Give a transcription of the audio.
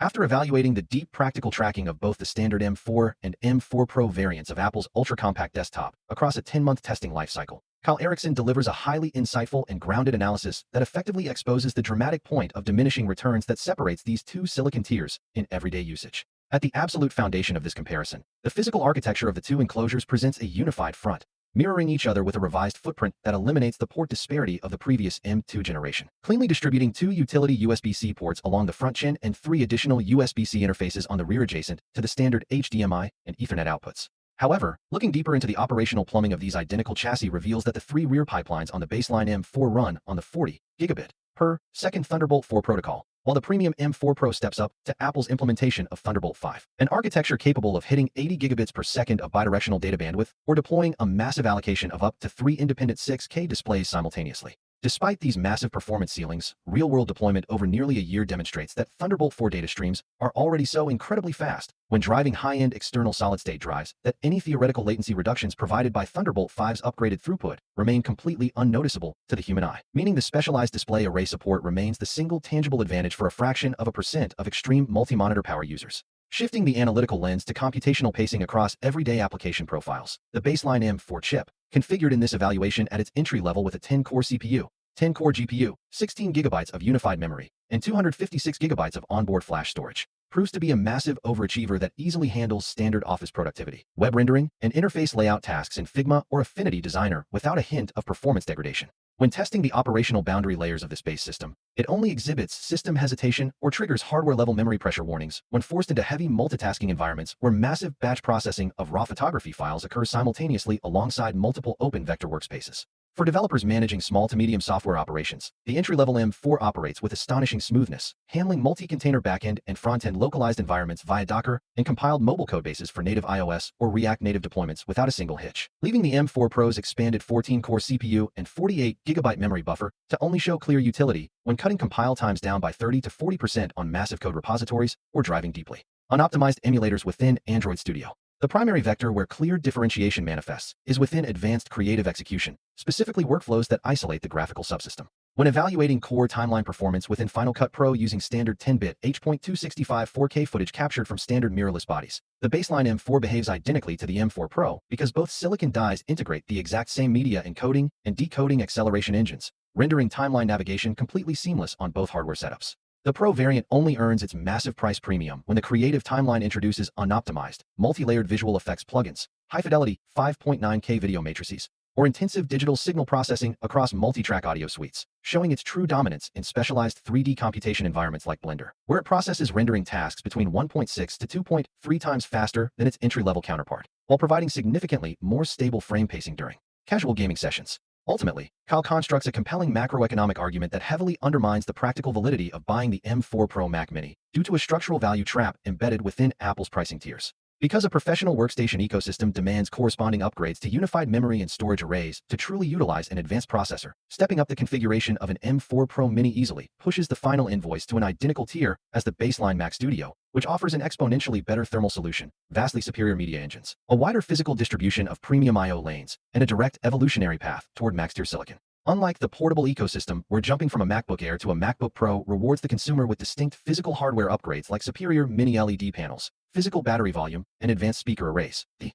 After evaluating the deep practical tracking of both the standard M4 and M4 Pro variants of Apple's ultra-compact desktop across a 10-month testing lifecycle, Kyle Erickson delivers a highly insightful and grounded analysis that effectively exposes the dramatic point of diminishing returns that separates these two silicon tiers in everyday usage. At the absolute foundation of this comparison, the physical architecture of the two enclosures presents a unified front, mirroring each other with a revised footprint that eliminates the port disparity of the previous M2 generation, cleanly distributing two utility USB-C ports along the front chin and three additional USB-C interfaces on the rear adjacent to the standard HDMI and Ethernet outputs. However, looking deeper into the operational plumbing of these identical chassis reveals that the three rear pipelines on the baseline M4 run on the 40 gigabit per second Thunderbolt 4 protocol, while the premium M4 Pro steps up to Apple's implementation of Thunderbolt 5, an architecture capable of hitting 80 gigabits per second of bidirectional data bandwidth or deploying a massive allocation of up to 3 independent 6K displays simultaneously. Despite these massive performance ceilings, real-world deployment over nearly a year demonstrates that Thunderbolt 4 data streams are already so incredibly fast when driving high-end external solid-state drives that any theoretical latency reductions provided by Thunderbolt 5's upgraded throughput remain completely unnoticeable to the human eye, meaning the specialized display array support remains the single tangible advantage for a fraction of a percent of extreme multi-monitor power users. Shifting the analytical lens to computational pacing across everyday application profiles, the baseline M4 chip, configured in this evaluation at its entry level with a 10-core CPU, 10-core GPU, 16 gigabytes of unified memory, and 256 gigabytes of onboard flash storage, proves to be a massive overachiever that easily handles standard office productivity, web rendering, and interface layout tasks in Figma or Affinity Designer without a hint of performance degradation. When testing the operational boundary layers of this base system, it only exhibits system hesitation or triggers hardware-level memory pressure warnings when forced into heavy multitasking environments where massive batch processing of raw photography files occurs simultaneously alongside multiple open vector workspaces. For developers managing small to medium software operations, the entry-level M4 operates with astonishing smoothness, handling multi-container backend and front-end localized environments via Docker and compiled mobile codebases for native iOS or React Native deployments without a single hitch, leaving the M4 Pro's expanded 14-core CPU and 48-gigabyte memory buffer to only show clear utility when cutting compile times down by 30 to 40% on massive code repositories or driving deeply unoptimized emulators within Android Studio. The primary vector where clear differentiation manifests is within advanced creative execution, specifically workflows that isolate the graphical subsystem. When evaluating core timeline performance within Final Cut Pro using standard 10-bit H.265 4K footage captured from standard mirrorless bodies, the baseline M4 behaves identically to the M4 Pro because both silicon dies integrate the exact same media encoding and decoding acceleration engines, rendering timeline navigation completely seamless on both hardware setups. The Pro variant only earns its massive price premium when the creative timeline introduces unoptimized, multi-layered visual effects plugins, high-fidelity 5.9K video matrices, or intensive digital signal processing across multi-track audio suites, showing its true dominance in specialized 3D computation environments like Blender, where it processes rendering tasks between 1.6 to 2.3 times faster than its entry-level counterpart, while providing significantly more stable frame pacing during casual gaming sessions. Ultimately, Kyle constructs a compelling macroeconomic argument that heavily undermines the practical validity of buying the M4 Pro Mac Mini due to a structural value trap embedded within Apple's pricing tiers. Because a professional workstation ecosystem demands corresponding upgrades to unified memory and storage arrays to truly utilize an advanced processor, stepping up the configuration of an M4 Pro Mini easily pushes the final invoice to an identical tier as the baseline Mac Studio, which offers an exponentially better thermal solution, vastly superior media engines, a wider physical distribution of premium I/O lanes, and a direct evolutionary path toward Max-tier silicon. Unlike the portable ecosystem, where jumping from a MacBook Air to a MacBook Pro rewards the consumer with distinct physical hardware upgrades like superior mini LED panels, physical battery volume, and advanced speaker arrays, the